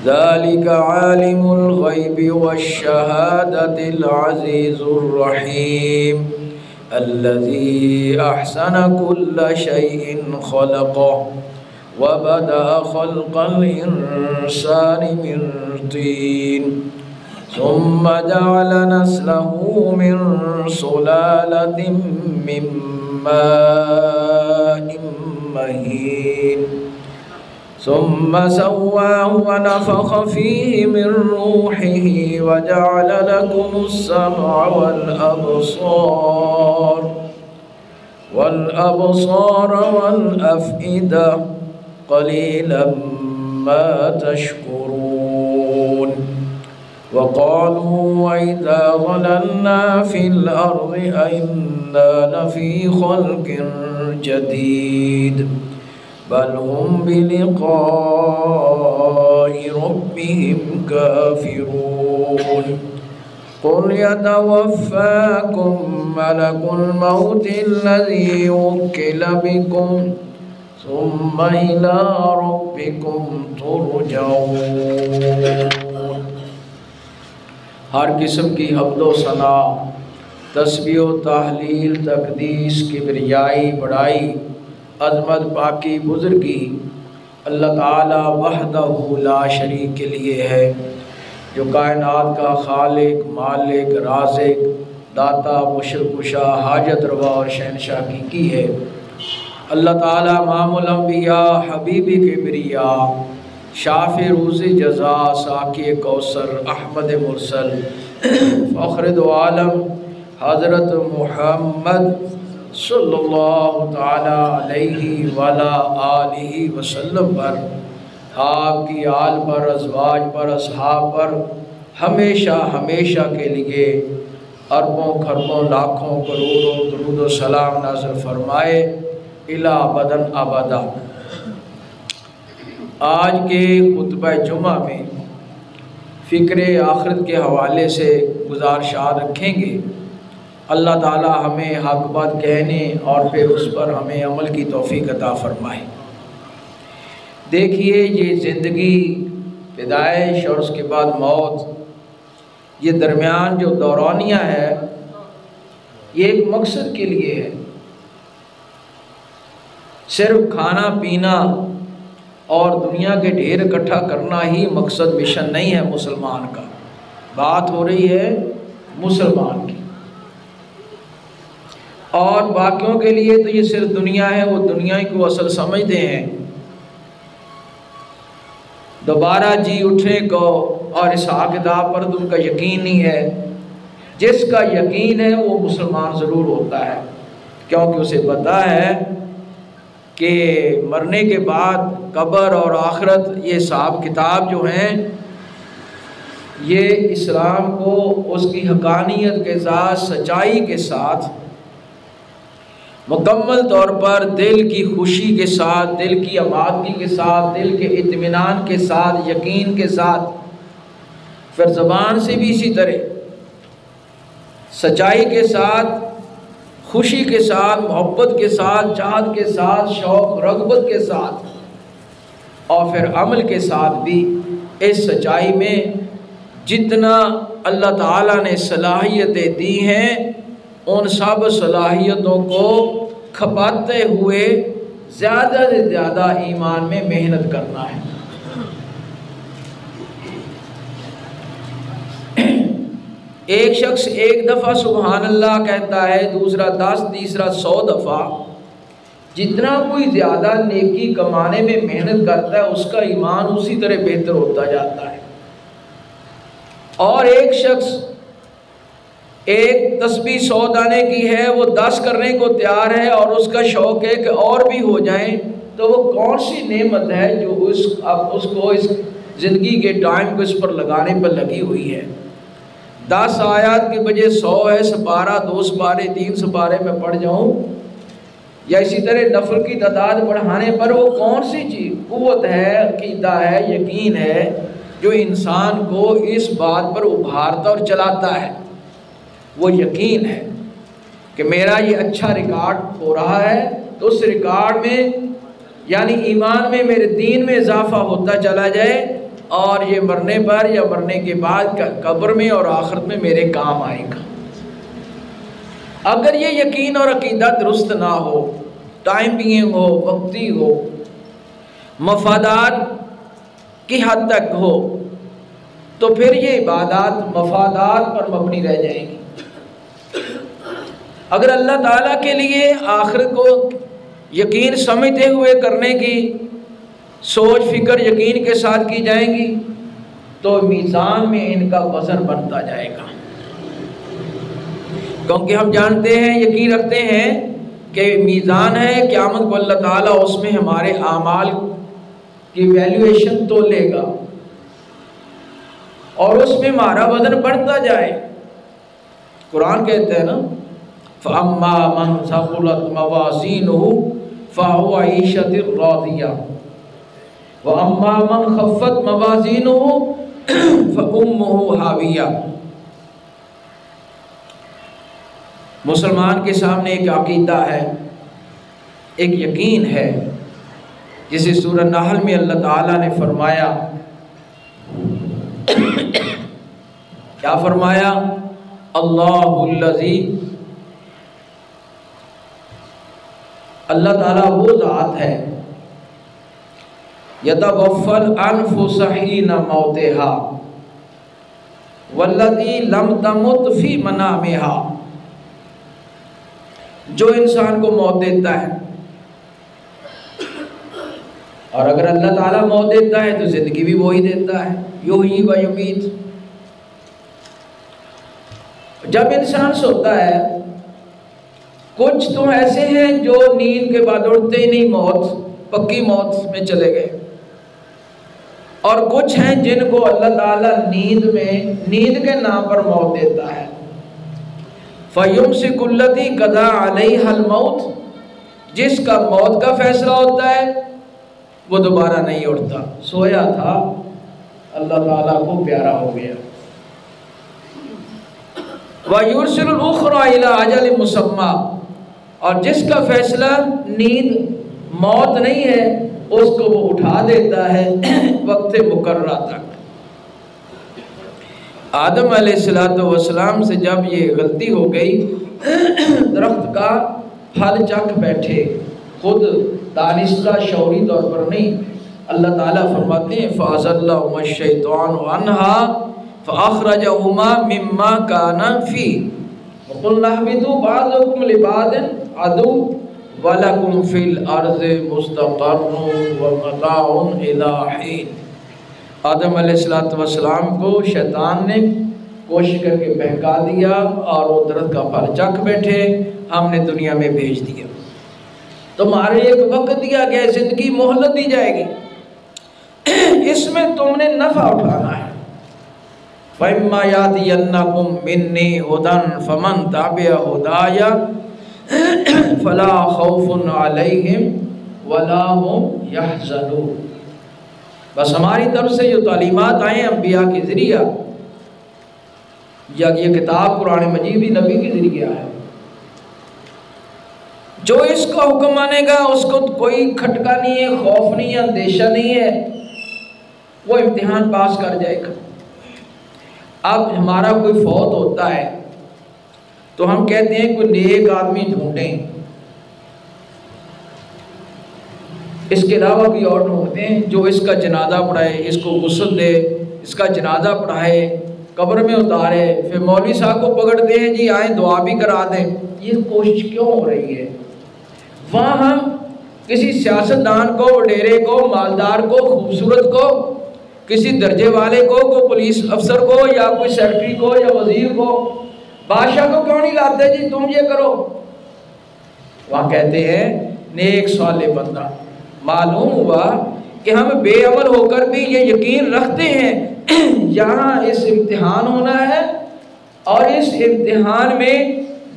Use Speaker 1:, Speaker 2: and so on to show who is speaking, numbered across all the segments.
Speaker 1: ذلك عالم الغيب والشهادة العزيز الرحيم الذي أحسن كل شيء خلقه وبدأ خلق الإنسان من طين ثم جعل نسله من سلالة من ماء مهين ثم سواه ونفخ فيه من روحه وجعل لكم السمع والأبصار والأفئدة قليلا ما تشكرون. وقالوا وإذا ضللنا في الأرض أئنا لفي خلق جديد بل هم بلقاء ربهم كافرون. قل يتوفاكم ملك الموت الذي وكل بكم ثم إلى ربكم ترجعون. ہر قسم کی حمد و ثنا، تسبیح و تحلیل، تقدیس، کبریائی، بڑائی، عظمت، پاکی، بزرگی اللہ تعالی وحدہ لا شریک کے لیے ہے، جو کائنات کا خالق، مالک، رازق، داتا، مشرق کشا، حاجت روا اور شہنشاہ کی ہے۔ اللہ تعالی امام الانبیاء، حبیب کبریا، شافع روز جزا، ساقی کوثر، احمد مرسل، فخر دو عالم حضرت محمد صلی اللہ تعالی علیہ وآلہ آلہ وسلم پر، آپ کی آل پر، ازواج پر، اصحاب پر ہمیشہ ہمیشہ کے لیے اربوں کھربوں لاکھوں کروڑوں درود و سلام نازل فرمائے الی ابداً ابدا۔ آج کے خطبہ جمعہ میں فکر آخرت کے حوالے سے گزارشات رکھیں گے۔ اللہ تعالی ہمیں حق بات کہنے اور پھر اس پر ہمیں عمل کی توفیق عطا فرمائے۔ دیکھیے، یہ زندگی، پیدائش اور اس کے بعد موت، یہ درمیان جو دورانیہ ہے، یہ ایک مقصد کے لیے ہے۔ صرف کھانا پینا اور دنیا کے ڈھیر اکٹھا کرنا ہی مقصد مشن نہیں ہے مسلمان کا۔ بات ہو رہی ہے مسلمان کی، اور باقیوں کے لیے تو یہ صرف دنیا ہے، وہ دنیا ہی کو اصل سمجھتے ہیں۔ دوبارہ جی اٹھنے کو اور حساب کتاب پر تو ان کا یقین نہیں ہے۔ جس کا یقین ہے وہ مسلمان ضرور ہوتا ہے، کیونکہ اسے پتہ ہے کہ مرنے کے بعد قبر اور آخرت، یہ حساب کتاب جو ہیں، یہ اسلام کو اس کی حقانیت کے ساتھ، سچائی کے ساتھ، مکمل طور پر دل کی خوشی کے ساتھ، دل کی آبادی کے ساتھ، دل کے اطمینان کے ساتھ، یقین کے ساتھ، پھر زبان سے بھی اسی طرح سچائی کے ساتھ، خوشی کے ساتھ، محبت کے ساتھ، چاہت کے ساتھ، شوق رغبت کے ساتھ، اور پھر عمل کے ساتھ بھی اس سچائی میں جتنا اللہ تعالیٰ نے صلاحیتیں دی ہیں، ان سب صلاحیتوں کو کھپاتے ہوئے زیادہ سے زیادہ ایمان میں محنت کرنا ہے۔ ایک شخص ایک دفعہ سبحان اللہ کہتا ہے، دوسرا 10، تیسرا 100 دفعہ۔ جتنا کوئی زیادہ نیکی کمانے میں محنت کرتا ہے، اس کا ایمان اسی طرح بہتر ہوتا جاتا ہے۔ اور ایک شخص ایک تسبیح 100 دانے کی ہے، وہ 10 کرنے کو تیار ہے اور اس کا شوق ہے کہ اور بھی ہو جائیں، تو وہ کون سی نعمت ہے جو اس کو اس زندگی کے ٹائم کو اس پر لگانے پر لگی ہوئی ہے۔ 10 آیات کی بجائے 100 ہے، سپارہ 2 سپارے 3 سپارے میں پڑھ جاؤں، یا اسی طرح نفل کی تعداد بڑھانے پر وہ کون سی چیز، قوت ہے، عقیدہ ہے، یقین ہے، جو انسان کو اس بات پر ابھارتا اور چلاتا ہے؟ وہ یقین ہے کہ میرا یہ اچھا ریکارڈ ہو رہا ہے، تو اس ریکارڈ میں یعنی ایمان میں میرے دین میں اضافہ ہوتا چلا جائے، اور یہ مرنے پر یا مرنے کے بعد قبر میں اور آخرت میں میرے کام آئے گا۔ اگر یہ یقین اور عقیدہ درست نہ ہو، ٹائم بینگ ہو، وقتی ہو، مفادات کی حد تک ہو، تو پھر یہ عبادات مفادات پر مبنی رہ جائیں گی۔ اگر اللہ تعالیٰ کے لیے آخرت کو یقین سمجھتے ہوئے کرنے کی سوچ فکر یقین کے ساتھ کی جائیں گی تو میزان میں ان کا وزن بنتا جائے گا، کیونکہ ہم جانتے ہیں، یقین رکھتے ہیں کہ میزان ہے، قیامت کو اللہ تعالیٰ اس میں ہمارے اعمال کی ویلیویشن تو لے گا اور اس میں ہمارا وزن بڑھتا جائے۔ قرآن کہتے ہیں نا فَأَمَّا مَنْ ثَقُلَتْ مَوَازِينُهُ فَهُوَ عِيشَةٌ رَاضِيَةٌ وَأَمَّا مَنْ خَفَّتْ مَوَازِينُهُ فَأُمُّهُ هَاوِيَةٌ۔ مسلمان کے سامنے ایک عقیدہ ہے، ایک یقین ہے، جسے سورہ نحل میں اللہ تعالیٰ نے فرمایا، کیا فرمایا؟ اللہ الذی، اللہ تعالیٰ وہ ذات ہے، یتوفی الانفس حین موتها والذی لم تمت فی منامها، جو انسان کو موت دیتا ہے، اور اگر اللہ تعالیٰ موت دیتا ہے تو زندگی بھی وہی دیتا ہے، یحیی و یمیت۔ جب انسان سوتا ہے، کچھ تو ایسے ہیں جو نیند کے بعد اٹھتے ہی نہیں موت، پکی موت میں چلے گئے، اور کچھ ہیں جن کو اللہ تعالیٰ نیند کے نام پر موت دیتا ہے۔ فَيُمْسِكُ الَّتِي قَضَىٰ عَلَيْهَا الْمَوْتِ، جس کا موت کا فیصلہ ہوتا ہے وہ دوبارہ نہیں اٹھتا، سویا تھا، اللہ تعالیٰ کو پیارا ہو گیا۔ وَيُرْسِلُ الْأُخْرَىٰ إِلَىٰ أَجَلٍ مُّسَمًّى، اور جس کا فیصلہ نیند موت نہیں ہے اس کو وہ اٹھا دیتا ہے وقت مقررہ تک۔ آدم علیہ السلام سے جب یہ غلطی ہو گئی، درخت کا پھل چکھ بیٹھے، خود دانستہ شعوری طور پر نہیں، اللہ تعالیٰ فرماتے ہیں فَأَزَلَّهُمَا الشَّيْطَانُ عَنْهَا فَأَخْرَجَهُمَا مِمَّا كَانَا فِيهِ وَقُلْنَا اهْبِطُوا بَعْضُكُمْ لِبَعْضٍ عَدُوٌّ وَلَكُمْ فِي الْأَرْضِ مُسْتَقَرٌّ وَمَتَاعٌ إِلَىٰ حِينٍ۔ آدم علیہ السلام کو شیطان نے کوشش کر کے بہکا دیا اور وہ درخت کا پھل چکھ بیٹھے، ہم نے دنیا میں بھیج دیا۔ تمہارے ایک وقت دیا گیا، زندگی مہلت دی جائے گی، اس میں تم نے نفع اٹھانا ہے۔ فَإِمَّا يَأْتِيَنَّكُم مِّنِّي هُدًى فَمَن تَبِعَ هُدَايَ فَلَا خَوْفٌ عَلَيْهِمْ وَلَا هُمْ يَحْزَنُونَ۔ بس ہماری طرف سے جو تعلیمات آئے ہیں انبیاء کے ذریعہ، یا یہ کتاب قرآن مجید بھی نبی کے ذریعہ ہے، جو اس کا حکم مانے گا اس کو کوئی کھٹکا نہیں ہے، خوف نہیں ہے، اندیشہ نہیں ہے، وہ امتحان پاس کر جائے گا۔ اب ہمارا کوئی فوت ہوتا ہے تو ہم کہتے ہیں کوئی نیک آدمی ڈھونڈیں، اس کے علاوہ بھی اور ڈھونڈتے ہیں جو اس کا جنازہ پڑھائے، اس کو غسل دے، اس کا جنازہ پڑھائے، قبر میں اتارے، پھر مولوی صاحب کو پکڑتے ہیں جی آئیں دعا بھی کرا دیں۔ یہ کوشش کیوں ہو رہی ہے؟ وہاں ہم کسی سیاستدان کو، وڈیرے کو، مالدار کو، خوبصورت کو، کسی درجے والے کو پولیس افسر کو، یا کوئی سیکرٹری کو یا وزیر کو، بادشاہ کو کیوں نہیں لاتے جی تم یہ کرو؟ وہاں کہتے ہیں نیک صالح بندہ۔ معلوم ہوا کہ ہم بے عمل ہو کر بھی یہ یقین رکھتے ہیں یہاں اس امتحان ہونا ہے، اور اس امتحان میں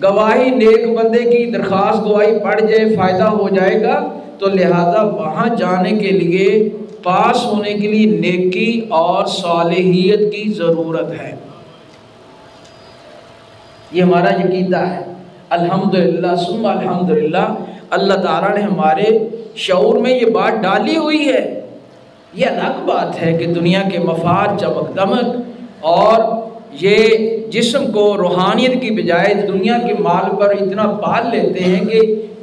Speaker 1: گواہی نیک بندے کی درخواست گواہی پڑھ جائے فائدہ ہو جائے گا، تو لہذا وہاں جانے کے لیے، پاس ہونے کے لیے نیکی اور صالحیت کی ضرورت ہے۔ یہ ہمارا عقیدہ ہے۔ الحمدللہ ثم الحمدللہ، اللہ تعالیٰ نے ہمارے شعور میں یہ بات ڈالی ہوئی ہے۔ یہ الگ بات ہے کہ دنیا کے مفاد چمک دمک اور یہ جسم کو روحانیت کی بجائے دنیا کے مال پر اتنا پال لیتے ہیں کہ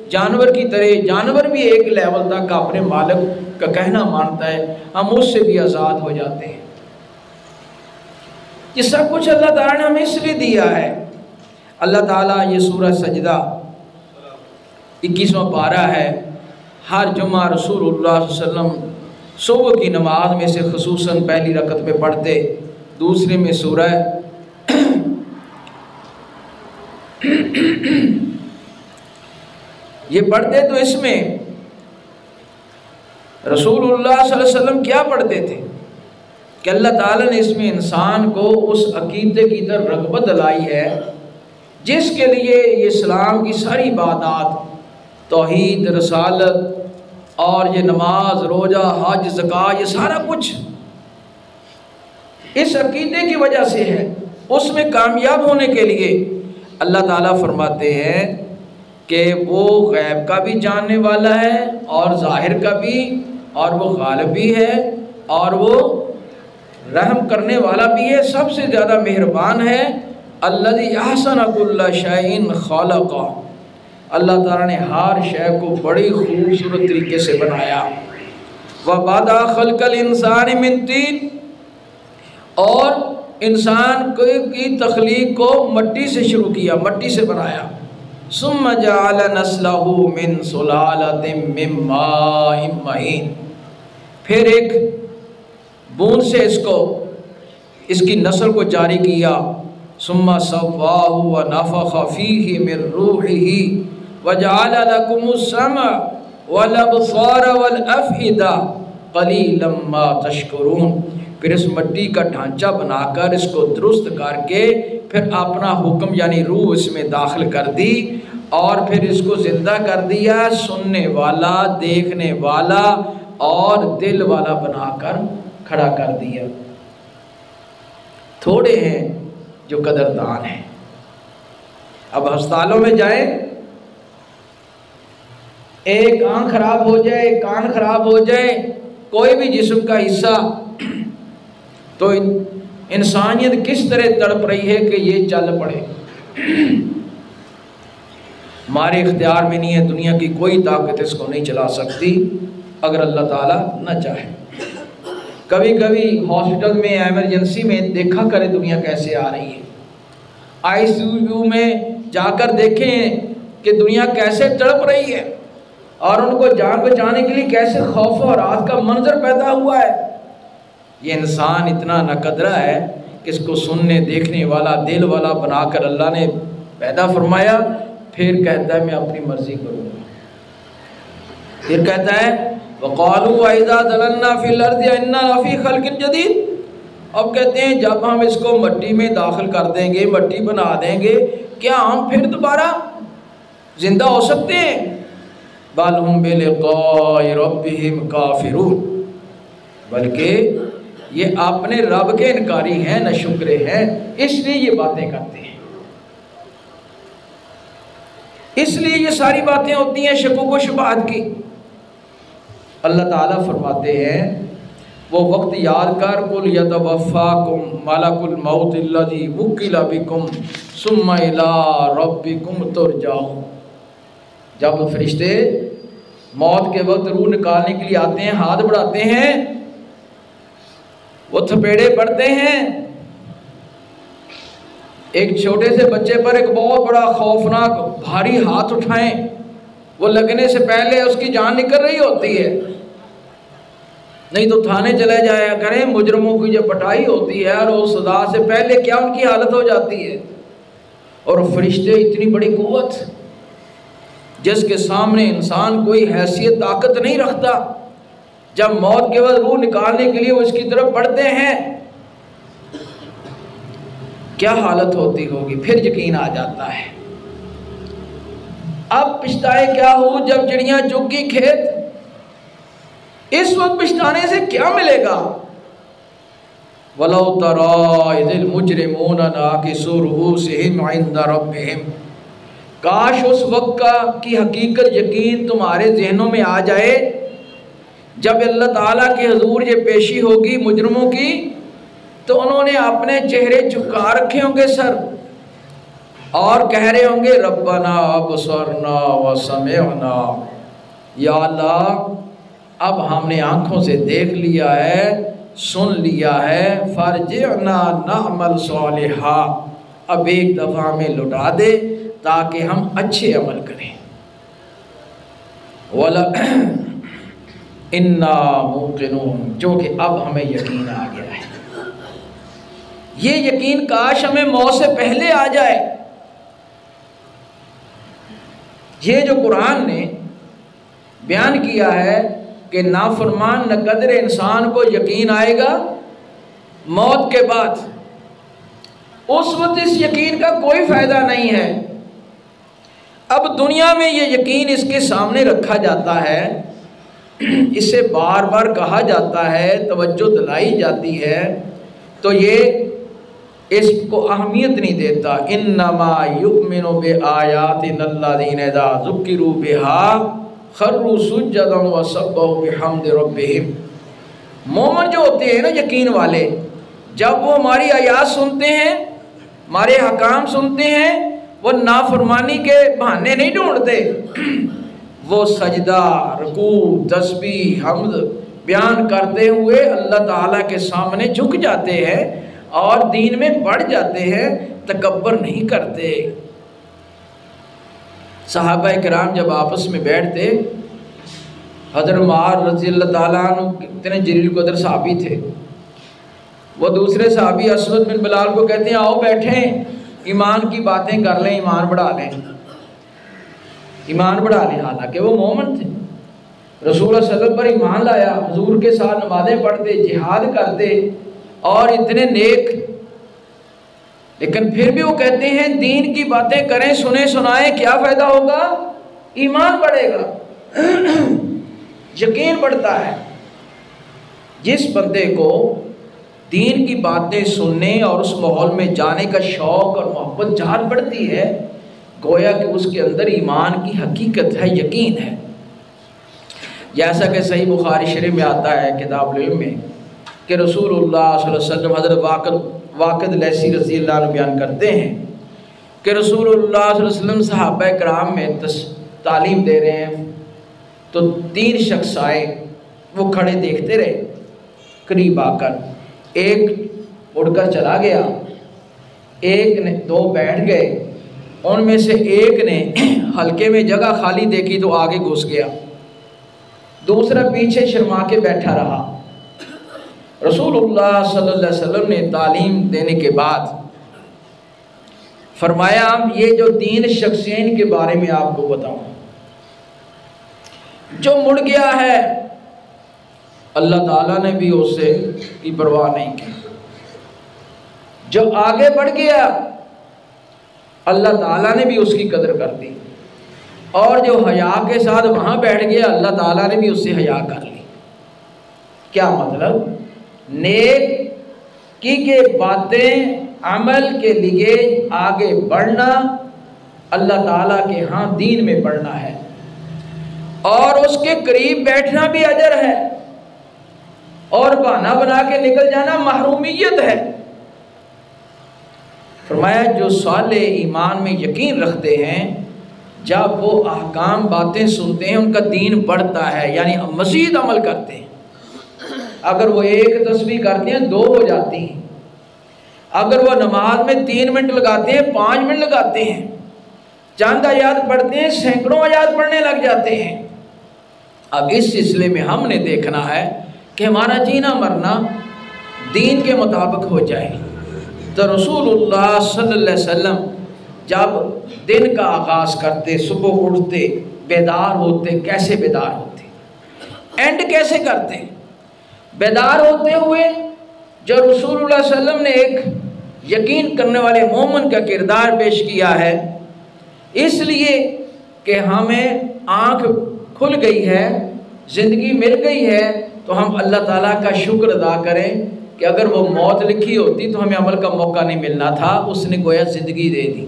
Speaker 1: جانور کی طرح، جانور بھی ایک لیول تک اپنے مالک کا کہنا مانتا ہے، ہم اس سے بھی آزاد ہو جاتے ہیں۔ یہ سب کچھ اللہ تعالیٰ نے ہمیں اس لیے دیا ہے۔ اللہ تعالیٰ یہ سورہ سجدہ 21واں پارہ ہے، ہر جمعہ رسول اللہ صلی اللہ علیہ وسلم صبح کی نماز میں سے خصوصاً پہلی رکعت میں پڑھتے، دوسرے میں سورہ یہ پڑھتے تو اس میں رسول اللہ صلی اللہ علیہ وسلم کیا پڑھتے تھے کہ اللہ تعالیٰ نے اس میں انسان کو اس عقیدے کی طرف رغبت دلائی ہے جس کے لیے یہ اسلام کی ساری عبادات، توحید، رسالت اور یہ نماز، روزہ، حج، زکوٰۃ، یہ سارا کچھ اس عقیدے کی وجہ سے ہے۔ اس میں کامیاب ہونے کے لیے اللہ تعالیٰ فرماتے ہیں کہ وہ غیب کا بھی جاننے والا ہے اور ظاہر کا بھی، اور وہ غالب بھی ہے اور وہ رحم کرنے والا بھی ہے، سب سے زیادہ مہربان ہے۔ الذی احسن کل شیء خلق، اللہ تعالیٰ نے ہر شے کو بڑی خوبصورت طریقے سے بنایا۔ وَبَدَأَ خَلْقَ الْإِنسَانِ مِنْ طِینٍ، اور انسان کی تخلیق کو مٹی سے شروع کیا، مٹی سے بنایا۔ ثُمَّ جَعَلَ نَسْلَهُ مِنْ سُلَالَةٍ مِّن مَّاءٍ مَّهِينٍ، پھر ایک بوند سے اس کی نسل کو جاری کیا۔ ثُمَّ سَوَّاهُ وَنَفَخَ فِيهِ مِن رُّوحِهِ وَجَعَلَ لَكُمُ السَّمْعَ وَالْأَبْصَارَ وَالْأَفْئِدَةَ قَلِيلًا مَّا تَشْكُرُونَ، پھر اس مٹی کا ڈھانچہ بنا کر اس کو درست کر کے پھر اپنا حکم یعنی روح اس میں داخل کر دی اور پھر اس کو زندہ کر دیا، سننے والا، دیکھنے والا اور دل والا بنا کر کھڑا کر دیا۔ تھوڑے ہیں جو قدردان ہیں۔ اب ہسپتالوں میں جائیں، ایک آنکھ خراب ہو جائے، ایک کان خراب ہو جائے، کوئی بھی جسم کا حصہ، تو انسانیت کس طرح تڑپ رہی ہے کہ یہ چل پڑے۔ ہمارے اختیار میں نہیں ہے، دنیا کی کوئی طاقت اس کو نہیں چلا سکتی اگر اللہ تعالیٰ نہ چاہے۔ کبھی کبھی ہاسپٹل میں ایمرجنسی میں دیکھا کرے دنیا کیسے آ رہی ہے، آئی سی یو میں جا کر دیکھیں کہ دنیا کیسے تڑپ رہی ہے اور ان کو جان بچانے کے لیے کیسے خوف و رعب کا منظر پیدا ہوا ہے۔ یہ انسان اتنا ناقدرہ ہے کہ اس کو سننے دیکھنے والا دل والا بنا کر اللہ نے پیدا فرمایا، پھر کہتا ہے میں اپنی مرضی کروں گا۔ پھر کہتا ہے وَقَالُوا وَإِذَا ضَلَلْنَا فِي الْأَرْضِ إِنَّا لَفِي خَلْقٍ جَدِيدٍ، اب کہتے ہیں جب ہم اس کو مٹی میں داخل کر دیں گے، مٹی بنا دیں گے، کیا ہم پھر دوبارہ زندہ ہو سکتے ہیں؟ بَلْ هُمْ بِلِقَاءِ رَبِّهِمْ كَافِرُونَ، بلکہ یہ اپنے رب کے انکاری ہیں، نہ شکرے ہیں، اس لیے یہ باتیں کرتے ہیں، اس لیے یہ ساری باتیں ہوتی ہیں شکوک و شبہات کی۔ اللہ تعالیٰ فرماتے ہیں وہ وقت یاد کر قُلْ يَتَوَفَّاكُمْ مَلَكُ الْمَوْتِ الَّذِي وُكِّلَ بِكُمْ ثُمَّ إِلَىٰ رَبِّكُمْ تُرْجَعُونَ، جب فرشتے موت کے وقت روح نکالنے کے لیے آتے ہیں، ہاتھ بڑھاتے ہیں، وہ تھپیڑے پڑتے ہیں، ایک چھوٹے سے بچے پر ایک بہت بڑا خوفناک بھاری ہاتھ اٹھائیں، وہ لگنے سے پہلے اس کی جان نکل رہی ہوتی ہے، نہیں تو تھانے چلے جایا کریں، مجرموں کی جو پٹائی ہوتی ہے اور اس سزا سے پہلے کیا ان کی حالت ہو جاتی ہے۔ اور فرشتے اتنی بڑی قوت جس کے سامنے انسان کوئی حیثیت طاقت نہیں رکھتا، جب موت کے بعد روح نکالنے کے لیے وہ اس کی طرف بڑھتے ہیں، کیا حالت ہوتی ہوگی، پھر یقین آ جاتا ہے۔ اب پچھتائے کیا ہو جب چڑیاں چگ گئی کھیت، اس وقت پچھتانے سے کیا ملے گا؟ وَلَوْ تَرَىٰ إِذِ الْمُجْرِمُونَ نَاكِسُو رُءُوسِهِمْ عِندَ رَبِّهِمْ، کاش اس وقت کی حقیقت یقین تمہارے ذہنوں میں آ جائے جب اللہ تعالیٰ کے حضور یہ پیشی ہوگی مجرموں کی، تو انہوں نے اپنے چہرے جھکا رکھے ہوں گے سر، اور کہہ رہے ہوں گے ربنا ابصرنا وسمعنا، یا اللہ اب ہم نے آنکھوں سے دیکھ لیا ہے، سن لیا ہے، فرجعنا نعمل صالحا، اب ایک دفعہ ہمیں لوٹا دے تاکہ ہم اچھے عمل کریں۔ وَلَا اِنَّا مُوقِنُونَ، جو کہ اب ہمیں یقین آ گیا ہے۔ یہ یقین کاش ہمیں موت سے پہلے آ جائے۔ یہ جو قرآن نے بیان کیا ہے کہ نافرمان نہ قدر انسان کو یقین آئے گا موت کے بعد، اس وقت اس یقین کا کوئی فائدہ نہیں ہے۔ اب دنیا میں یہ یقین اس کے سامنے رکھا جاتا ہے، اسے بار بار کہا جاتا ہے، توجہ دلائی جاتی ہے، تو یہ اس کو اہمیت نہیں دیتا۔ انما یؤمن بآیاتنا الذین اذا ذکروا بها خروا سجدا وسبحوا بحمد ربهم۔ مومن جو ہوتے ہیں نا یقین والے، جب وہ ہماری آیات سنتے ہیں، ہمارے حکام سنتے ہیں، وہ نافرمانی کے بہانے نہیں ڈھونڈتے، وہ سجدہ، رکوع، تسبیح، حمد بیان کرتے ہوئے اللہ تعالیٰ کے سامنے جھک جاتے ہیں اور دین میں بڑھ جاتے ہیں، تکبر نہیں کرتے۔ صحابہ کرام جب آپس میں بیٹھتے، حضرت معاذ رضی اللہ تعالیٰ عنہ اتنے جلیل قدر صحابی تھے، وہ دوسرے صحابی اسود بن بلال کو کہتے ہیں آؤ بیٹھیں، ایمان کی باتیں کر لیں، ایمان بڑھا لیں، ایمان بڑھا لیں۔ حالانکہ وہ مومن تھے، رسول اللہ صلی اللہ علیہ وسلم پر ایمان لایا، حضور کے ساتھ نمازیں پڑھتے، جہاد کرتے اور اتنے نیک، لیکن پھر بھی وہ کہتے ہیں دین کی باتیں کریں، سنیں سنائیں، کیا فائدہ ہوگا؟ ایمان بڑھے گا، یقین بڑھتا ہے۔ جس بندے کو دین کی باتیں سننے اور اس ماحول میں جانے کا شوق اور محبت جان پڑتی ہے، گویا کہ اس کے اندر ایمان کی حقیقت ہے، یقین ہے۔ جیسا کہ صحیح بخاری شریف میں آتا ہے کتاب العلم میں کہ رسول اللہ صلی اللہ علیہ وسلم حضرت واقد لیثی رضی اللہ عنہ بیان کرتے ہیں کہ رسول اللہ صلی اللہ علیہ وسلم صحابہ کرام میں تعلیم دے رہے ہیں، تو 3 شخص آئے، وہ کھڑے دیکھتے رہے، قریب آ کر ایک اڑ کر چلا گیا، ایک نے 2 بیٹھ گئے، ان میں سے ایک نے حلقے میں جگہ خالی دیکھی تو آگے گھس گیا، دوسرا پیچھے شرما کے بیٹھا رہا۔ رسول اللہ صلی اللہ علیہ وسلم نے تعلیم دینے کے بعد فرمایا یہ جو 3 شخصین کے بارے میں آپ کو بتاؤں، جو مڑ گیا ہے اللہ تعالیٰ نے بھی اس سے کی پرواہ نہیں کی، جو آگے بڑھ گیا اللہ تعالیٰ نے بھی اس کی قدر کر دی، اور جو حیا کے ساتھ وہاں بیٹھ گیا اللہ تعالیٰ نے بھی اس سے حیا کر لی۔ کیا مطلب؟ نیکی کے باتیں عمل کے لیے آگے بڑھنا اللہ تعالیٰ کے ہاں دین میں بڑھنا ہے، اور اس کے قریب بیٹھنا بھی اجر ہے، اور بہانہ بنا کے نکل جانا محرومیت ہے۔ فرمایا جو صالح ایمان میں یقین رکھتے ہیں، جب وہ احکام باتیں سنتے ہیں ان کا دین بڑھتا ہے، یعنی مزید عمل کرتے ہیں۔ اگر وہ 1 تسبیح کرتے ہیں 2 ہو جاتی ہیں، اگر وہ نماز میں 3 منٹ لگاتے ہیں 5 منٹ لگاتے ہیں، چند آیات پڑھتے ہیں سینکڑوں آیات پڑھنے لگ جاتے ہیں۔ اب اس سلسلے میں ہم نے دیکھنا ہے کہ ہمارا جینا مرنا دین کے مطابق ہو جائے۔ تو رسول اللہ صلی اللہ علیہ وسلم جب دن کا آغاز کرتے، صبح اٹھتے، بیدار ہوتے، کیسے بیدار ہوتے، اینڈ کیسے کرتے؟ بیدار ہوتے ہوئے جو رسول اللہ صلی اللہ علیہ وسلم نے ایک یقین کرنے والے مومن کا کردار پیش کیا ہے، اس لیے کہ ہمیں آنکھ کھل گئی ہے، زندگی مل گئی ہے، تو ہم اللہ تعالیٰ کا شکر ادا کریں کہ اگر وہ موت لکھی ہوتی تو ہمیں عمل کا موقع نہیں ملنا تھا، اس نے گویا زندگی دے دی۔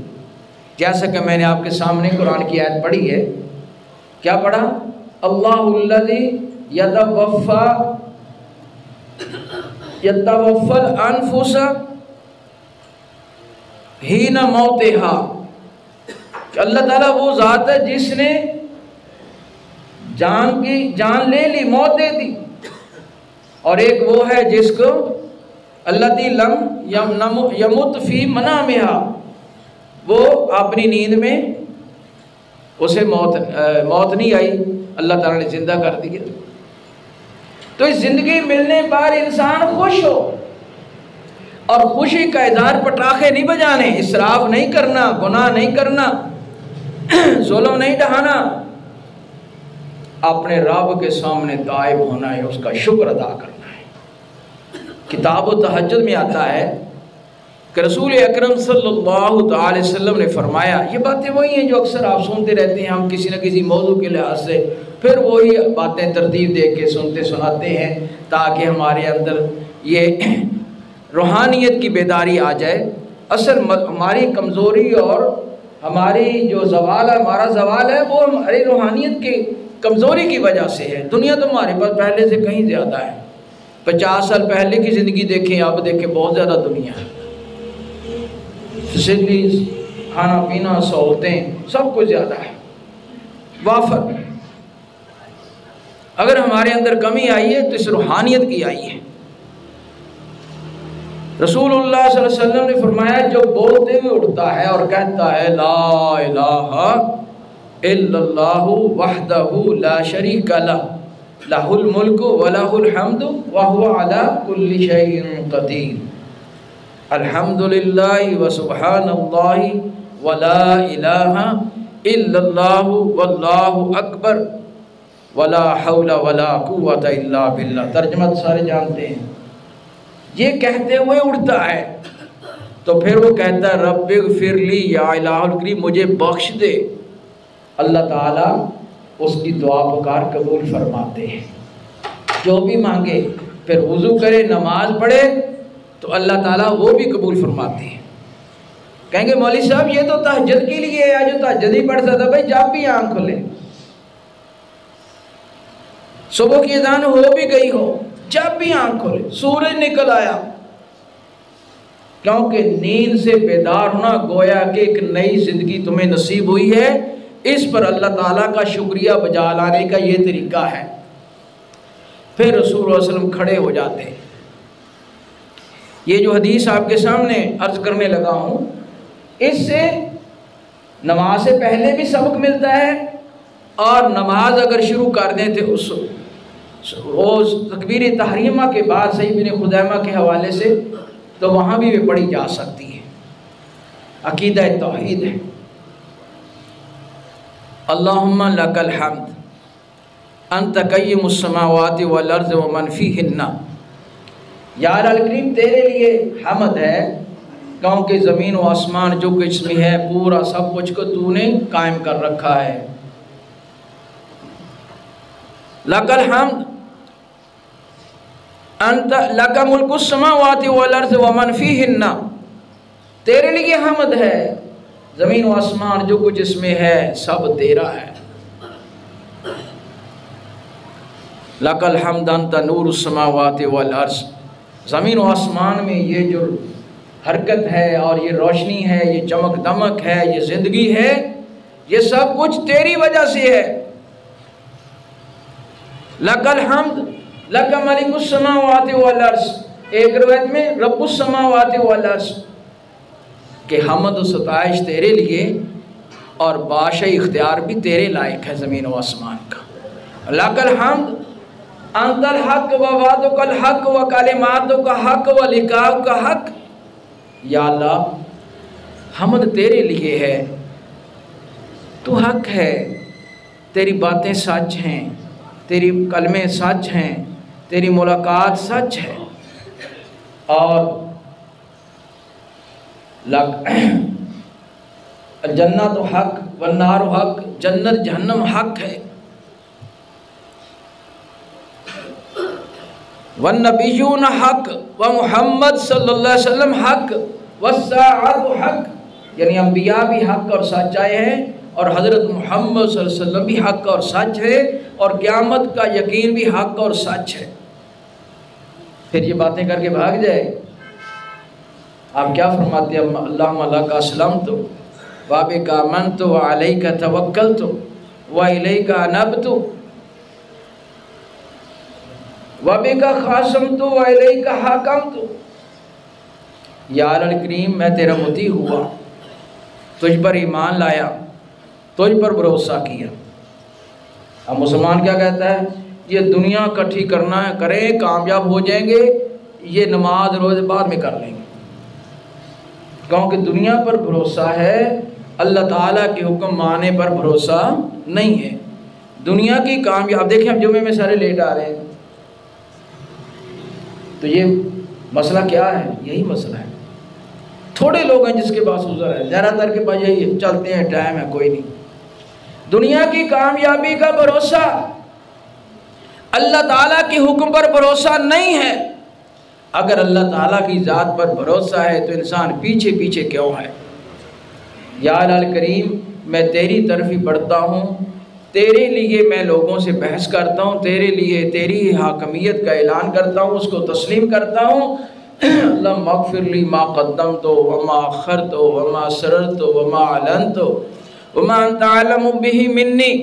Speaker 1: جیسا کہ میں نے آپ کے سامنے قرآن کی آیت پڑھی ہے، کیا پڑھا؟ اللہ الذی یتوفی الانفس حین موتہا، کہ اللہ تعالیٰ وہ ذات ہے جس نے جان لے لی، موت دے دی، اور ایک وہ ہے جس کو الذی لم یمت فی منامہا، وہ اپنی نیند میں اسے موت نہیں آئی، اللہ تعالیٰ نے زندہ کر دیا۔ تو اس زندگی ملنے پر انسان خوش ہو، اور خوشی کا اظہار پٹاخے نہیں بجانے، اسراف نہیں کرنا، گناہ نہیں کرنا، ظلم نہیں ڈھانا، اپنے رب کے سامنے تائب ہونا ہے، اس کا شکر ادا کرنا ہے۔ کتاب و تہجد میں آتا ہے کہ رسول اکرم صلی اللہ تعالی وسلم نے فرمایا، یہ باتیں وہی ہیں جو اکثر آپ سنتے رہتے ہیں، ہم کسی نہ کسی موضوع کے لحاظ سے پھر وہی باتیں ترتیب دے کے سناتے ہیں تاکہ ہمارے اندر یہ روحانیت کی بیداری آ جائے۔ اصل ہماری کمزوری اور ہماری جو زوال ہے، ہمارا زوال ہے، وہ ہماری روحانیت کی کمزوری کی وجہ سے ہے۔ دنیا تو ہمارے پاس پہلے سے کہیں زیادہ ہے، 50 سال پہلے کی زندگی دیکھیں، اب دیکھیں بہت زیادہ دنیا ہے، فیسلٹیز، کھانا پینا، سہولتیں، سب کچھ زیادہ ہے، وافر۔ اگر ہمارے اندر کمی آئی ہے تو اس روحانیت کی آئی ہے۔ رسول اللہ صلی اللہ علیہ وسلم نے فرمایا، جو بولتے ہوئے اٹھتا ہے اور کہتا ہے لا الہ الا اللہ وحدہ لا شریک لہ لہ الملک ولہ الحمد وہو علی کل شیء قدیر، الحمدللہ وسبحان اللہ ولا الہ الا اللہ واللہ اکبر ولا حول ولا قوت الا باللہ۔ ترجمہ سارے جانتے ہیں۔ یہ کہتے ہوئے اٹھتا ہے تو پھر وہ کہتا ہے رب اغفر لی یا الہ الکریم، مجھے بخش دے۔ اللہ تعالیٰ اس کی دعا پکار قبول فرماتے ہیں۔ جو بھی مانگے، پھر وضو کرے، نماز پڑھے تو اللہ تعالیٰ وہ بھی قبول فرماتے ہیں۔ کہیں گے مولوی صاحب یہ تو تہجد کے لیے ہے، جو تہجد ہی پڑھ سکتا، بھائی جب بھی آنکھ کھلے، صبح کی اذان ہو بھی گئی ہو، جب بھی آنکھ کھولے، سورج نکل آیا، کیونکہ نیند سے بیدار ہونا گویا کہ ایک نئی زندگی تمہیں نصیب ہوئی ہے۔ اس پر اللہ تعالیٰ کا شکریہ بجا لانے کا یہ طریقہ ہے۔ پھر رسول اللہ صلی اللہ علیہ وسلم کھڑے ہو جاتے ہیں۔ یہ جو حدیث آپ کے سامنے عرض کرنے لگا ہوں، اس سے نماز سے پہلے بھی سبق ملتا ہے، اور نماز اگر شروع کر دیں تو اس تکبیر تحریمہ کے بعد صحیح بن خزیمہ کے حوالے سے تو وہاں بھی پڑھی جا سکتی ہے۔ عقیدہ توحید ہے۔ اللہم لک الحمد انت قیم السماوات والارض ومن فیہن، یا الکریم تیرے لیے حمد ہے کیونکہ زمین و آسمان جو کچھ میں ہے پورا سب کچھ کو تو نے قائم کر رکھا ہے۔ لک الحمد انت لک ملک السماوات والارض ومن فیہن، تیرے لیے حمد ہے، زمین و آسمان جو کچھ اس میں ہے سب تیرا ہے۔ لک الحمد انت نور السماوات والارض، زمین و آسمان میں یہ جو حرکت ہے اور یہ روشنی ہے، یہ چمک دمک ہے، یہ زندگی ہے، یہ سب کچھ تیری وجہ سے ہے۔ لک الحمد لک ملک السماوات والارض، ایک روایت میں رب السماوات والارض، کہ حمد و ستائش تیرے لیے اور بادشاہی اختیار بھی تیرے لائق ہے زمین و آسمان کا۔ لک الحمد انت الحق و وعدک الحق و کلماتک حق و لقاؤک حق، یا اللہ حمد تیرے لیے ہے، تو حق ہے، تیری باتیں سچ ہیں، تیری کلمے سچ ہیں، تیری ملاقات سچ ہے، اور الجنت حق والنار حق، جنت جہنم حق ہے، والنبیون حق ومحمد صلی اللہ علیہ وسلم حق والساعت حق، یعنی انبیاء بھی حق اور سچ آئے ہیں اور حضرت محمد صلی اللہ علیہ وسلم بھی حق اور سچ ہے اور قیامت کا یقین بھی حق اور سچ ہے۔ پھر یہ باتیں کر کے بھاگ جائے، آپ کیا فرماتے ہیں؟ اللہم لک اسلمت وبک آمنت وعلیک توکلت والیک انبت وبک خاصمت والیک حاکمت۔ یا الکریم میں تیرا مطیع ہوا، تجھ پر ایمان لایا، تجھ پر بھروسہ کیا۔ اب مسلمان کیا کہتا ہے؟ یہ دنیا اکٹھی کرنا ہے، کریں کامیاب ہو جائیں گے، یہ نماز روزے بعد میں کر لیں گے، کیونکہ دنیا پر بھروسہ ہے، اللہ تعالیٰ کے حکم ماننے پر بھروسہ نہیں ہے۔ دنیا کی کامیاب دیکھیں، ہم جمعے میں سارے لیٹ آ رہے ہیں، تو یہ مسئلہ کیا ہے؟ یہی مسئلہ ہے۔ تھوڑے لوگ ہیں جس کے پاس عذر ہے، زیادہ تر کے پاس یہی ہے، چلتے ہیں، ٹائم ہے، کوئی نہیں۔ دنیا کی کامیابی کا بھروسہ اللہ تعالیٰ کے حکم پر بھروسہ نہیں ہے۔ اگر اللہ تعالیٰ کی ذات پر بھروسہ ہے تو انسان پیچھے پیچھے کیوں ہے؟ یا اللہ کریم میں تیری طرف ہی بڑھتا ہوں، تیرے لیے میں لوگوں سے بحث کرتا ہوں، تیرے لیے تیری حاکمیت کا اعلان کرتا ہوں، اس کو تسلیم کرتا ہوں۔ اللہم اغفر لی ما قدمت وما اخرت وما اسررت وما اعلنت وما انت اعلم به منی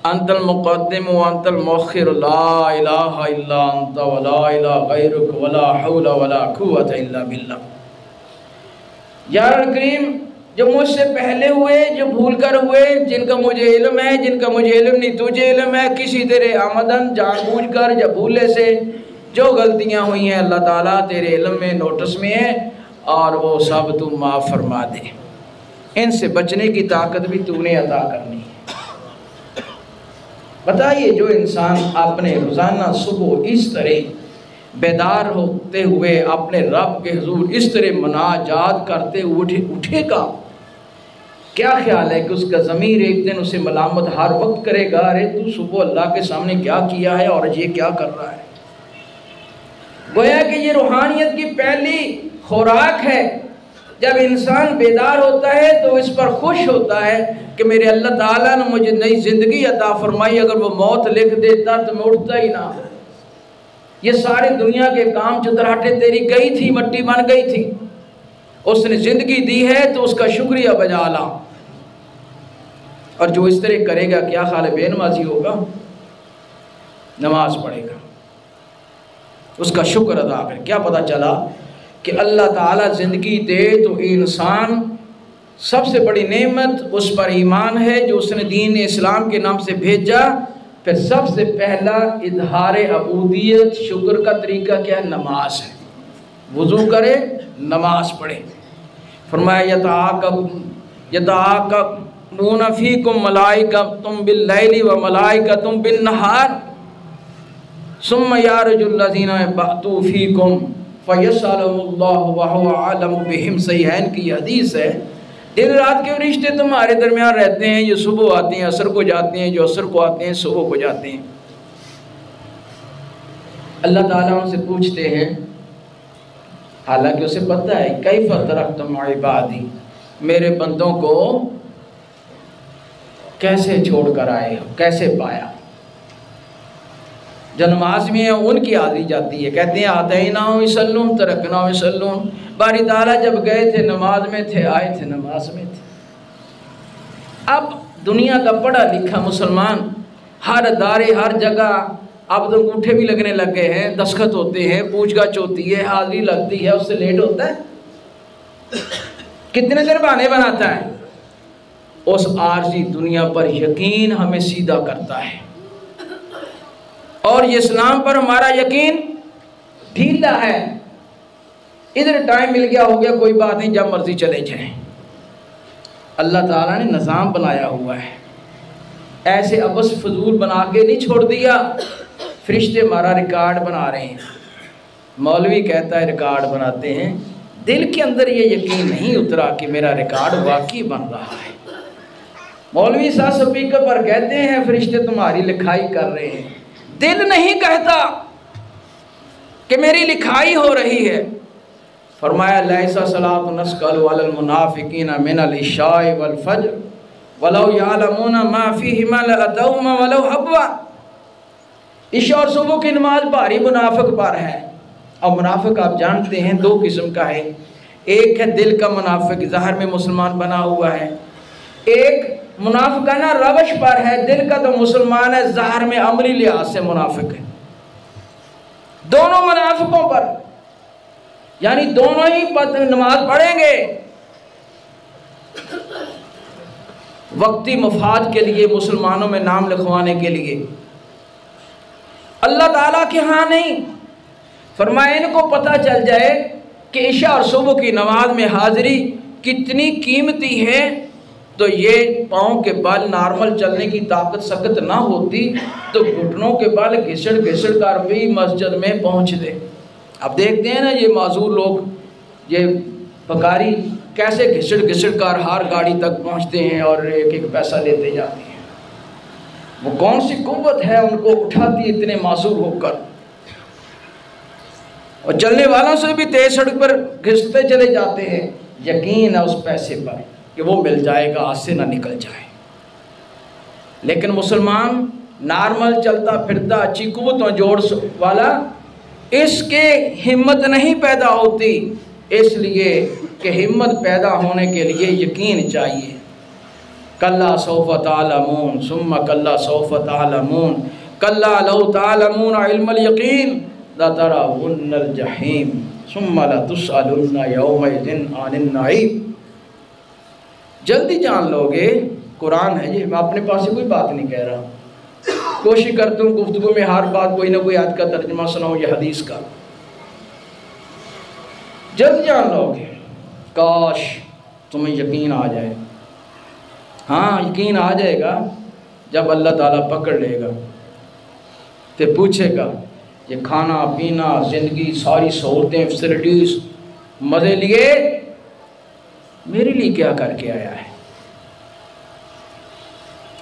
Speaker 1: انت المقدم وانت المؤخر لا الہ الا انت ولا الہ غیرک ولا حول ولا قوة الا باللہ۔ یا رب کریم جو مجھ سے پہلے ہوئے، جو بھول کر ہوئے، جن کا مجھے علم ہے، جن کا مجھے علم نہیں، تجھے علم ہے، کسی تیرے آمدن جان بوجھ کر یا بھولے سے جو غلطیاں ہوئی ہیں اللہ تعالیٰ تیرے علم میں، نوٹس میں ہے، اور وہ سب تو معاف فرما دے۔ ان سے بچنے کی طاقت بھی تو نے عطا کرنی ہے۔ بتائیے جو انسان اپنے روزانہ صبح اس طرح بیدار ہوتے ہوئے اپنے رب کے حضور اس طرح مناجات کرتے اٹھے گا، کیا خیال ہے کہ اس کا ضمیر ایک دن اسے ملامت ہر وقت کرے گا؟ ارے تو صبح اللہ کے سامنے کیا کیا ہے اور یہ کیا کر رہا ہے؟ گویا کہ یہ روحانیت کی پہلی خوراک ہے۔ جب انسان بیدار ہوتا ہے تو اس پر خوش ہوتا ہے کہ میرے اللہ تعالیٰ نے مجھے نئی زندگی عطا فرمائی، اگر وہ موت لکھ دیتا تو میں اٹھتا ہی نہ۔ یہ ساری دنیا کے کام چتراہٹے تیری گئی تھی، مٹی بن گئی تھی، اس نے زندگی دی ہے تو اس کا شکریہ بجا لا۔ اور جو اس طرح کرے گا کیا خیال ہے بے نمازی ہوگا؟ نماز پڑھے گا، اس کا شکر ادا کرے۔ کیا پتہ چلا کہ اللہ تعالیٰ زندگی دے تو انسان سب سے بڑی نعمت اس پر ایمان ہے جو اس نے دین اسلام کے نام سے بھیجا۔ پھر سب سے پہلا اظہار عبودیت شکر کا طریقہ کیا ہے؟ نماز ہے۔ وضو کرے، نماز پڑھے۔ فرمایا یتعاقبون فیکم ملائکۃ باللیل و ملائکۃ بالنہار ثم یعرج الذین بعثوا فیکم فیسألہم اللہ وہو اعلم بہم۔ صحیحین کی حدیث ہے، دن رات کے رشتے تمہارے درمیان رہتے ہیں، یہ صبح آتے ہیں عصر کو جاتے ہیں، جو عصر کو آتے ہیں صبح کو جاتے ہیں۔ اللہ تعالیٰ ان سے پوچھتے ہیں، حالانکہ اسے پتہ ہے کیف ترکتم عبادی، میرے بندوں کو کیسے چھوڑ کر آئے ہو، کیسے پایا؟ جو نماز میں ہیں ان کی حاضری جاتی ہے، کہتے ہیں آتیناہم یصلون ترکناہم یصلون۔ باری تعالیٰ جب گئے تھے نماز میں تھے، آئے تھے نماز میں تھے۔ اب دنیا کا پڑھا لکھا مسلمان ہر ادارے ہر جگہ اب تو انگوٹھے بھی لگنے لگ گئے ہیں، دستخط ہوتے ہیں، پوچھ گچھ ہوتی ہے، حاضری لگتی ہے، اس سے لیٹ ہوتا ہے، کتنے دیر بہانے بناتا ہے۔ اس عارضی دنیا پر یقین ہمیں سیدھا کرتا ہے، اور یہ اسلام پر ہمارا یقین ڈھیلا ہے۔ ادھر ٹائم مل گیا ہو گیا کوئی بات نہیں، جب مرضی چلے جائیں۔ اللہ تعالیٰ نے نظام بنایا ہوا ہے، ایسے ابس فضول بنا کے نہیں چھوڑ دیا۔ فرشتے ہمارا ریکارڈ بنا رہے ہیں، مولوی کہتا ہے ریکارڈ بناتے ہیں، دل کے اندر یہ یقین نہیں اترا کہ میرا ریکارڈ واقعی بن رہا ہے۔ مولوی صاحب سپیکر پر کہتے ہیں فرشتے تمہاری لکھائی کر رہے ہیں، دل نہیں کہتا کہ میری لکھائی ہو رہی ہے۔ فرمایا لیسا صلاۃ نسقل علی المنافقین من العشاء والفجر ولو یعلمون ما فیہما لاتوہما ولو حبوا۔ عشاء اور صبح کی نماز بھاری منافق پر ہے، اور منافق آپ جانتے ہیں دو قسم کا ہے، ایک ہے دل کا منافق، ظاہر میں مسلمان بنا ہوا ہے، ایک منافقانہ روش پر ہے، دل کا تو مسلمان ہے، ظاہر میں عملی لحاظ سے منافق ہے۔ دونوں منافقوں پر، یعنی دونوں ہی نماز پڑھیں گے وقتی مفاد کے لیے، مسلمانوں میں نام لکھوانے کے لیے، اللہ تعالیٰ کے ہاں نہیں۔ فرمایا ان کو پتہ چل جائے کہ عشاء اور صبح کی نماز میں حاضری کتنی قیمتی ہے، تو یہ پاؤں کے بال نارمل چلنے کی طاقت سخت نہ ہوتی تو گھٹنوں کے بال گھسڑ گھسڑ کر بھی مسجد میں پہنچ دے۔ اب دیکھتے ہیں نا یہ معذور لوگ، یہ پکاری کیسے گھسڑ گھسڑ کر ہر گاڑی تک پہنچتے ہیں اور ایک ایک پیسہ لیتے جاتے ہیں۔ وہ کون سی قوت ہے ان کو اٹھاتی اتنے معذور ہو کر، اور چلنے والوں سے بھی تیز سڑک پر گھستے چلے جاتے ہیں، یقین ہے اس پیسے پر کہ وہ مل جائے گا، ہاتھ سے نہ نکل جائے۔ لیکن مسلمان نارمل چلتا پھرتا اچھی قوتوں جوڑ والا، اس کے ہمت نہیں پیدا ہوتی، اس لیے کہ ہمت پیدا ہونے کے لیے یقین چاہیے۔ کلا سوف تعلمون ثم کلا سوف تعلمون کلا لو تعلمون علم الیقین لترون الجحیم ثم لتسألن یومئذ عن النعیم۔ جلدی جان لو گے، قرآن ہے یہ، میں اپنے پاس سے کوئی بات نہیں کہہ رہا، کوشش کرتا ہوں گفتگو میں ہر بات کوئی نہ کوئی آیت کا ترجمہ سناؤں یا حدیث کا۔ جلد جان لو گے، کاش تمہیں یقین آ جائے۔ ہاں یقین آ جائے گا جب اللہ تعالیٰ پکڑ لے گا تو پوچھے گا یہ کھانا پینا زندگی ساری سہولتیں فیسلٹیز مزے لیے میرے لیے کیا کر کے آیا ہے؟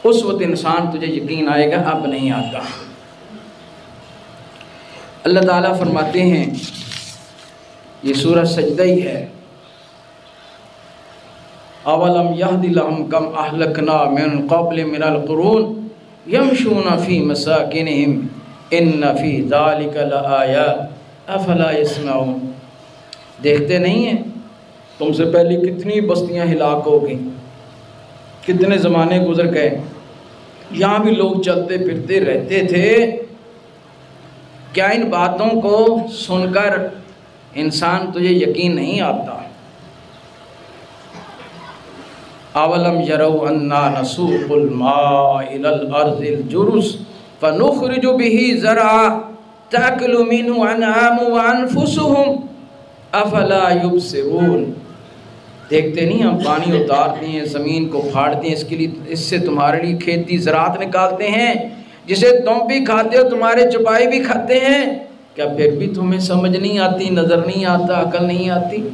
Speaker 1: اس وقت انسان تجھے یقین آئے گا، اب نہیں آتا۔ اللہ تعالیٰ فرماتے ہیں، یہ سورہ سجدہ ہی ہے، اولم یہد لہم کم اہلکنا من قبل من القرون یمشون فی مساکنہم ان فی ذالک لآیات افلا یسمعون۔ دیکھتے نہیں ہیں تم سے پہلے کتنی بستیاں ہلاک ہو گئیں، کتنے زمانے گزر گئے، یہاں بھی لوگ چلتے پھرتے رہتے تھے، کیا ان باتوں کو سن کر انسان تجھے یقین نہیں آتا؟ اولم یروا انا نسوق الماء الى الارض الجرز فنخرج به زرعا تاکل منه انعام وانفسهم افلا یبصرون۔ دیکھتے نہیں ہم پانی اتارتے ہیں، زمین کو پھاڑتے ہیں، اس کے لیے، اس سے تمہارے لیے کھیتی زراعت نکالتے ہیں جسے تم بھی کھاتے ہو، تمہارے چپائی بھی کھاتے ہیں، کیا پھر بھی تمہیں سمجھ نہیں آتی، نظر نہیں آتا، عقل نہیں آتی؟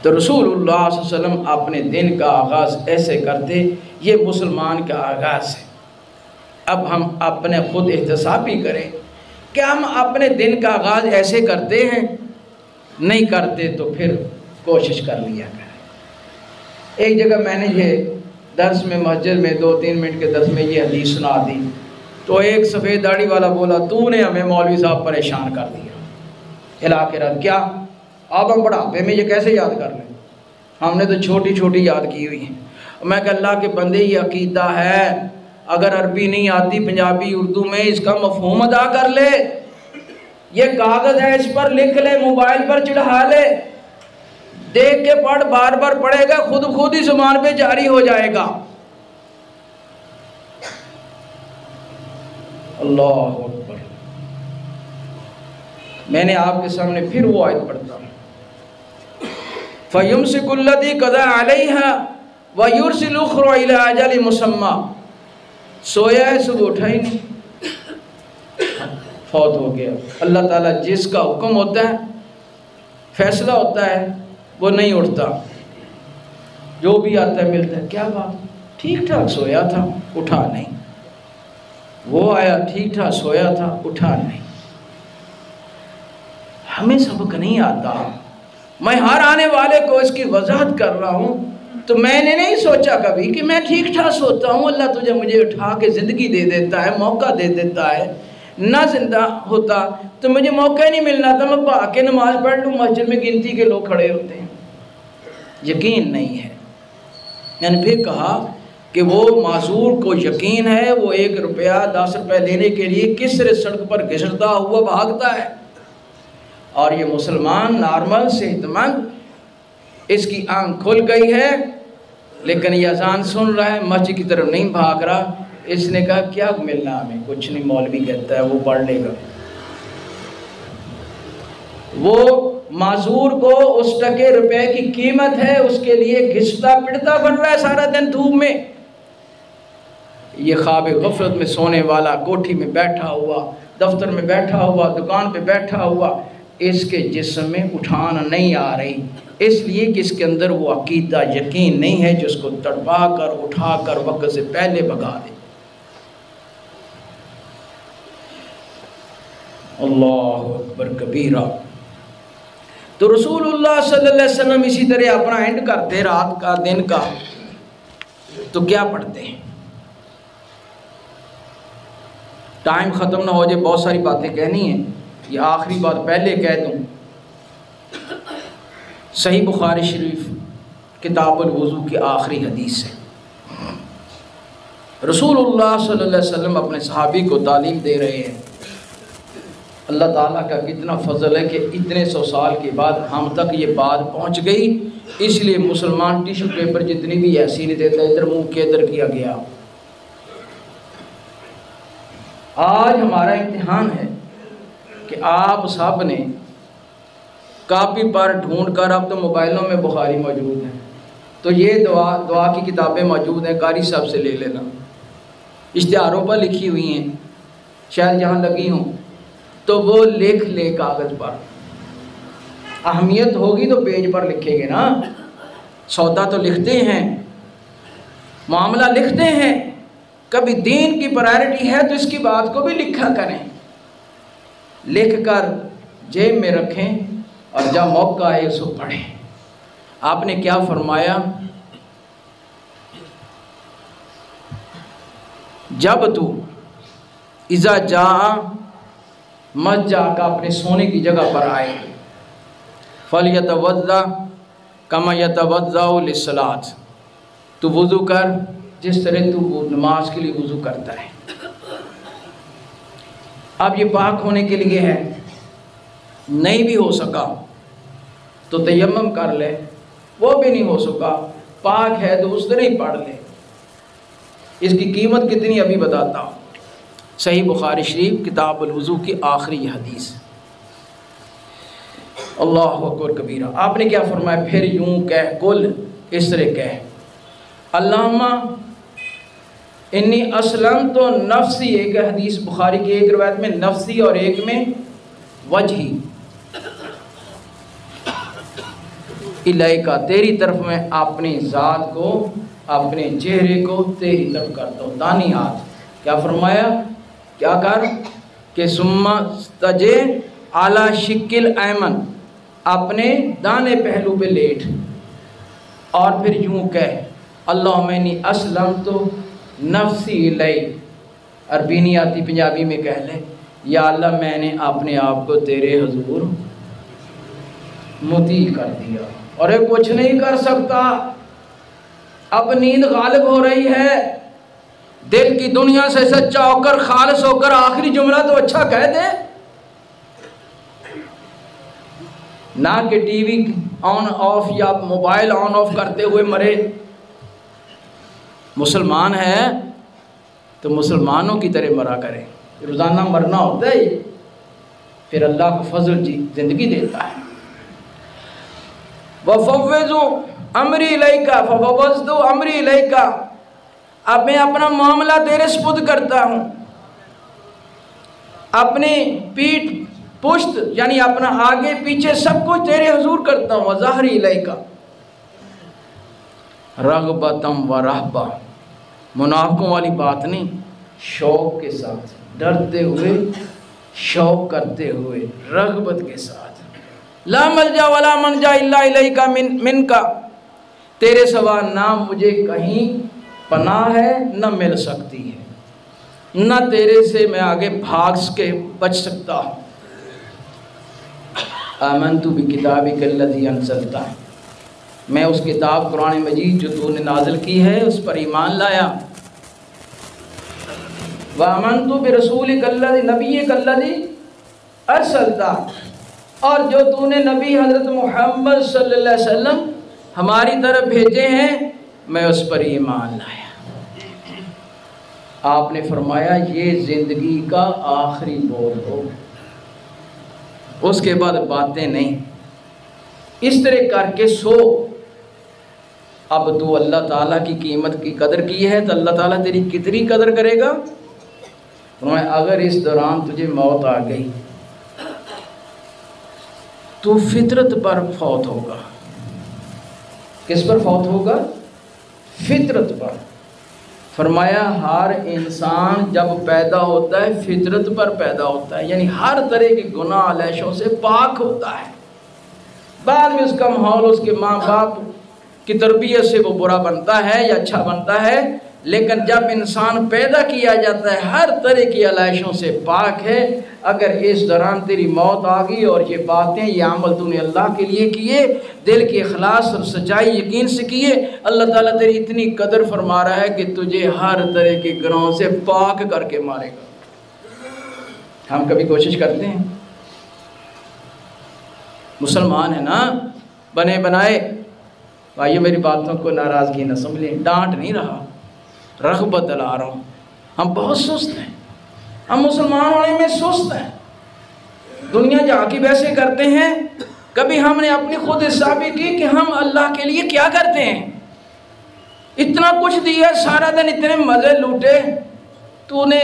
Speaker 1: تو رسول اللہ صلی اللہ علیہ وسلم اپنے دن کا آغاز ایسے کرتے، یہ مسلمان کا آغاز ہے۔ اب ہم اپنے خود احتسابی کریں کہ ہم اپنے دن کا آغاز ایسے کرتے ہیں، نہیں کرتے تو پھر کوشش کر لیا کریں۔ ایک جگہ میں نے یہ درس میں مسجد میں 2-3 منٹ کے درس میں یہ حدیث سنا دی، تو ایک سفید داڑھی والا بولا تو نے ہمیں مولوی صاحب پریشان کر دیا، علاقے رات کیا اب ہم بڑھاپے میں یہ کیسے یاد کر لیں، ہم نے تو چھوٹی چھوٹی یاد کی ہوئی ہیں۔ میں کہ اللہ کے بندے یہ عقیدہ ہے، اگر عربی نہیں آتی پنجابی اردو میں اس کا مفہوم ادا کر لے، یہ کاغذ ہے اس پر لکھ لے، موبائل پر چڑھا لے، دیکھ کے پڑھ، بار بار پڑھے گا، خود ہی زبان پہ جاری ہو جائے گا۔ اللہ اکبر۔ میں نے آپ کے سامنے پھر وہ آیت پڑھتا ہوں، فَيُمْسِكُ الَّذِي قَضَى عَلَيْهَا وَيُرْسِلُ أُخْرَى إِلَىٰ أَجَلٍ مُّسَمًّى۔ سویا ہے صبح اٹھا ہی نہیں، فوت ہو گیا۔ اللہ تعالیٰ جس کا حکم ہوتا ہے، فیصلہ ہوتا ہے، وہ نہیں اٹھتا، جو بھی آتا ہے ملتا ہے۔ کیا بات، ٹھیک ٹھاک سویا تھا اٹھا نہیں، وہ آیا ٹھیک ٹھاک سویا تھا اٹھا نہیں۔ ہمیں سبق نہیں آتا. میں ہر آنے والے کو اس کی وضاحت کر رہا ہوں. تو میں نے نہیں سوچا کبھی کہ میں ٹھیک ٹھاک سوتا ہوں, اللہ تجھے مجھے اٹھا کے زندگی دے دیتا ہے, موقع دے دیتا ہے. نہ زندہ ہوتا تو مجھے موقع ہی نہیں ملنا تھا, میں بھاگ کے نماز پڑھ لوں, مسجد میں گنتی کے لوگ کھڑے ہوتے ہیں. یقین نہیں ہے. یعنی پھر کہا کہ وہ معذور کو یقین ہے, وہ 1 روپیہ 10 روپے لینے کے لیے کس طرح سڑک پر گھسٹتا ہوا بھاگتا ہے, اور یہ مسلمان نارمل صحت مند, اس کی آنکھ کھل گئی ہے لیکن یہ اذان سن رہا ہے, مسجد کی طرف نہیں بھاگ رہا. اس نے کہا کیا ملنا ہمیں, کچھ نہیں, مولوی کہتا ہے وہ پڑھ لے گا. وہ معذور کو اس ٹکے روپے کی قیمت ہے, اس کے لیے گھستا پڑتا بن رہا ہے سارا دن دھوپ میں. یہ خواب غفلت میں سونے والا, کوٹھی میں بیٹھا ہوا, دفتر میں بیٹھا ہوا, دکان پہ بیٹھا ہوا, اس کے جسم میں اٹھان نہیں آ رہی, اس لیے کہ اس کے اندر وہ عقیدہ یقین نہیں ہے جو اس کو تڑپا کر اٹھا کر وقت سے پہلے بھگا دے. اللہ اکبر کبیرہ. تو رسول اللہ صلی اللہ علیہ وسلم اسی طرح اپنا اینڈ کرتے رات کا دن کا, تو کیا پڑھتے ہیں؟ ٹائم ختم نہ ہو جائے, بہت ساری باتیں کہنی ہیں. یہ آخری بات پہلے کہہ دوں, صحیح بخاری شریف کتاب الوضو کی آخری حدیث ہے. رسول اللہ صلی اللہ علیہ وسلم اپنے صحابی کو تعلیم دے رہے ہیں. اللہ تعالیٰ کا کتنا فضل ہے کہ اتنے 100 سال کے بعد ہم تک یہ بات پہنچ گئی. اس لیے مسلمان ٹیشو پیپر جتنی بھی ایسی نہیں دیتا, ادھر منہ کے ادھر کیا گیا. آج ہمارا امتحان ہے کہ آپ سب نے کاپی پر ڈھونڈ کر, اب تو موبائلوں میں بخاری موجود ہیں, تو یہ دعا کی کتابیں موجود ہیں, قاری صاحب سے لے لینا. اشتہاروں پر لکھی ہوئی ہیں, شاید جہاں لگی ہوں, تو وہ لکھ لے کاغذ پر. اہمیت ہوگی تو پیج پر لکھیں گے نا. سودا تو لکھتے ہیں, معاملہ لکھتے ہیں, کبھی دین کی پرائرٹی ہے تو اس کی بات کو بھی لکھا کریں. لکھ کر جیب میں رکھیں اور جب موقع آئے اس کو پڑھیں. آپ نے کیا فرمایا؟ جب تو اذا جا مت جا کا اپنے سونے کی جگہ پر آئے, فَلْيَتَوَضَّأْ كَمَا يَتَوَضَّأُ لِلصَّلَاةِ, تو وضو کر جس طرح تو نماز کے لیے وضو کرتا ہے. اب یہ پاک ہونے کے لیے ہے, نہیں بھی ہو سکا تو تیمم کر لے, وہ بھی نہیں ہو سکا, پاک ہے تو اس طرح ہی پڑھ لے. اس کی قیمت کتنی ابھی بتاتا ہوں. صحیح بخاری شریف کتاب الوضو کی آخری حدیث. اللہ اکبر کبیرہ. آپ نے کیا فرمایا؟ پھر یوں کہہ, کل اس طرح کہہ, اللہم انی اسلم تو نفسی. ایک حدیث بخاری کی ایک روایت میں نفسی اور ایک میں وجہی, الیکا, تیری طرف میں اپنی ذات کو, اپنے چہرے کو تیری طرف کرتا ہوں. دانی ہاتھ. کیا فرمایا؟ کیا کر کہ ثم تجے اعلی شکل ایمن, اپنے دانے پہلو پہ لیٹ, اور پھر یوں کہہ اللہم انی اسلمت نفسی الیک. عربی نہیں آتی, پنجابی میں کہہ لے, یا اللہ میں نے اپنے آپ کو تیرے حضور مطیع کر دیا. اور یہ کچھ نہیں کر سکتا, اب نیند غالب ہو رہی ہے, دل کی دنیا سے سچا ہو کر, خالص ہو کر آخری جملہ تو اچھا کہہ دے, نہ کہ ٹی وی آن آف یا موبائل آن آف کرتے ہوئے مرے. مسلمان ہے تو مسلمانوں کی طرح مرا کرے. روزانہ مرنا ہوتا ہے, پھر اللہ کو فضل جی زندگی دیتا ہے. وَفَوِّضُ امری الیکا فَفَوَّضْتُ امری الیکا, اب میں اپنا معاملہ تیرے سپرد کرتا ہوں. اپنی پیٹھ پشت یعنی اپنا آگے پیچھے سب کچھ تیرے حضور کرتا ہوں. وَظَہْرِ الیکا رغبتم و رہبہ, منافقوں والی بات نہیں, شوق کے ساتھ, ڈرتے ہوئے, شوق کرتے ہوئے, رغبت کے ساتھ. لا ملجا ولا منجا الا الیک منک، تیرے سوا نہ مجھے کہیں پناہ ہے نہ مل سکتی ہے، نہ تیرے سے میں آگے بھاگ کے بچ سکتا ہوں۔ آمنت بکتابک الذی انزلت، میں اس کتاب قرآن مجید جو تو نے نازل کی ہے اس پر ایمان لایا۔ وآمنت برسولک الذی، نبیک الذی ارسلت، اور جو تو نے نبی حضرت محمد صلی اللہ علیہ وسلم ہماری طرف بھیجے ہیں میں اس پر ایمان لایا۔ آپ نے فرمایا یہ زندگی کا آخری بول ہو، اس کے بعد باتیں نہیں، اس طرح کر کے سو۔ اب تو اللہ تعالیٰ کی قیمت کی قدر کی ہے تو اللہ تعالیٰ تیری کتنی قدر کرے گا؟ فرمایا اگر اس دوران تجھے موت آ گئی تو فطرت پر فوت ہوگا۔ کس پر فوت ہوگا؟ فطرت پر۔ فرمایا ہر انسان جب پیدا ہوتا ہے فطرت پر پیدا ہوتا ہے، یعنی ہر طرح کے گناہ علیشوں سے پاک ہوتا ہے۔ بعد میں اس کا ماحول، اس کے ماں باپ کی تربیت سے وہ برا بنتا ہے یا اچھا بنتا ہے، لیکن جب انسان پیدا کیا جاتا ہے ہر طرح کی علیشوں سے پاک ہے۔ اگر اس دوران تیری موت آ گئی اور یہ باتیں، یہ عمل تو نے اللہ کے لیے کیے، دل کے اخلاص اور سچائی یقین سے کیے، اللہ تعالیٰ تیری اتنی قدر فرما رہا ہے کہ تجھے ہر طرح کے گناہوں سے پاک کر کے مارے گا۔ ہم کبھی کوشش کرتے ہیں؟ مسلمان ہیں نا بنے بنائے، بھائیو میری باتوں کو ناراضگی نہ سمجھیں، ڈانٹ نہیں رہا، رغبت دلا رہا ہوں۔ ہم بہت سست ہیں، ہم مسلمان ہونے میں سست ہیں، دنیا جہاں کی ویسے کرتے ہیں۔ کبھی ہم نے اپنی خود حسابی کی کہ ہم اللہ کے لیے کیا کرتے ہیں؟ اتنا کچھ دیا، سارا دن اتنے مزے لوٹے، تو نے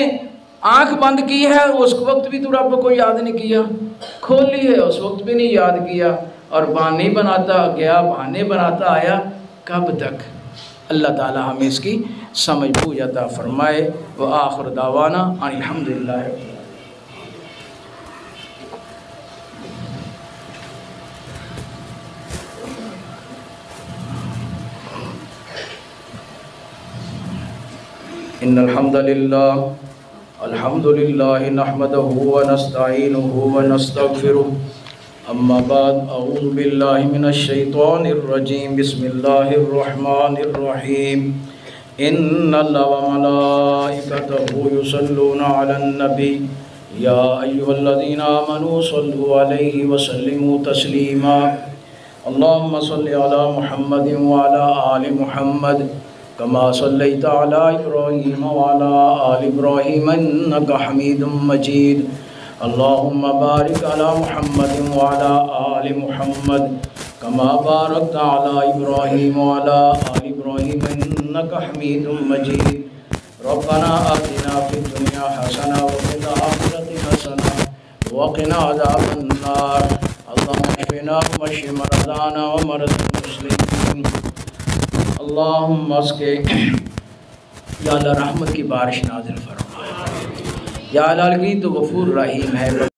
Speaker 1: آنکھ بند کی ہے اس وقت بھی تو رب کو یاد نہیں کیا، کھولی ہے اس وقت بھی نہیں یاد کیا، اور بہانے بناتا گیا، بہانے بناتا آیا۔ کب تک؟ اللہ تعالی ہمیں اس کی سمجھ بوجھ عطا فرمائے۔ وآخر دعوانا ان الحمدللہ۔ ان الحمد للہ نحمده ونستعینه ونستغفره، اما بعد اعوذ باللہ من الشیطان الرجیم، بسم اللہ الرحمن الرحیم۔ ان اللہ وملائکتہ یصلون علی النبی یا ایھا الذین آمنوا صلوا علیہ وسلموا تسلیما۔ اللہم صل علی محمد وعلی آل محمد کما صلیت علی ابراہیم وعلی آل ابراہیم انک حمید مجید۔ اللہم بارک علی محمد وعلی آل محمد کما بارکت علی ابراہیم وعلی آل ابراہیم انک حمید مجید۔ ربنا آتنا فی الدنیا حسنہ وفی الآخرۃ حسنہ وقنا عذاب النار۔ اللہم اشفنا واشف مرضانا ومرضى المسلمین۔ اللہم اس کے یا اللہ رحمت کی بارش نازل فرما، یا اللہ کی تو غفور رحیم ہے۔